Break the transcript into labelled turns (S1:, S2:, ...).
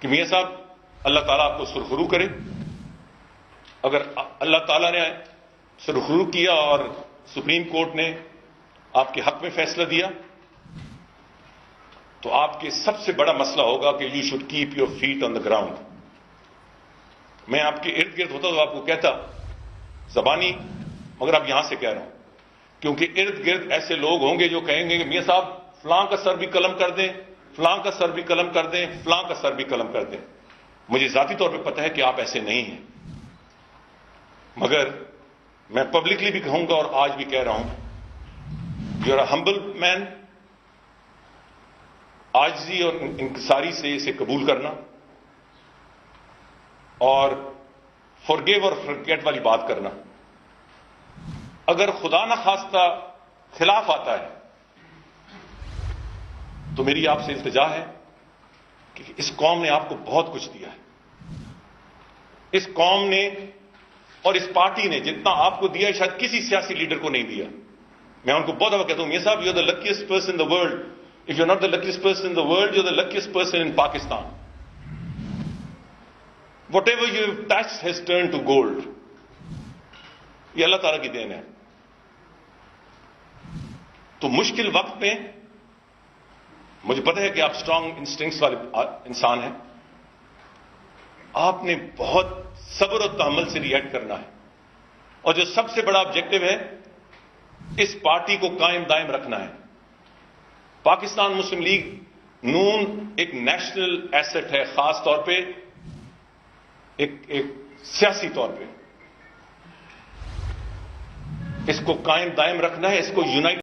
S1: کہ میاں صاحب اللہ تعالیٰ آپ کو سرخرو کرے. اگر اللہ تعالیٰ نے سرخرو کیا اور سپریم کورٹ نے آپ کے حق میں فیصلہ دیا تو آپ کے سب سے بڑا مسئلہ ہوگا کہ you should keep your feet on the ground. میں آپ کے ارد گرد ہوتا تو آپ کو کہتا زبانی، مگر اب یہاں سے کہہ رہا ہوں کیونکہ ارد گرد ایسے لوگ ہوں گے جو کہیں گے کہ میاں صاحب فلاں کا سر بھی قلم کر دیں، فلاں کا سر بھی قلم کر دیں، فلاں کا سر بھی قلم کر دیں. مجھے ذاتی طور پہ پتہ ہے کہ آپ ایسے نہیں ہیں، مگر میں پبلکلی بھی کہوں گا اور آج بھی کہہ رہا ہوں، یو آر اے ہمبل مین. عاجزی اور انکساری سے اسے قبول کرنا اور فورگیو اور فرگیٹ والی بات کرنا. اگر خدا نہ خواستہ خلاف آتا ہے تو میری آپ سے التجا ہے کہ اس قوم نے آپ کو بہت کچھ دیا ہے. اس قوم نے اور اس پارٹی نے جتنا آپ کو دیا ہے شاید کسی سیاسی لیڈر کو نہیں دیا. میں ان کو بہت دفعہ کہتا ہوں میاں صاحب you are the luckiest person in the world. If you're not the luckiest person in the world, you're the luckiest person in Pakistan. Whatever you've touched has turned to gold. یہ اللہ تعالیٰ کی دین ہے. تو مشکل وقت میں مجھے پتہ ہے کہ آپ اسٹرانگ انسٹنکٹس والے انسان ہیں. آپ نے بہت صبر و تحمل سے ریئیکٹ کرنا ہے اور جو سب سے بڑا آبجیکٹو ہے اس پارٹی کو قائم دائم رکھنا ہے. پاکستان مسلم لیگ نون ایک نیشنل ایسٹ ہے، خاص طور پہ ایک سیاسی طور پہ. اس کو قائم دائم رکھنا ہے، اس کو یونائٹ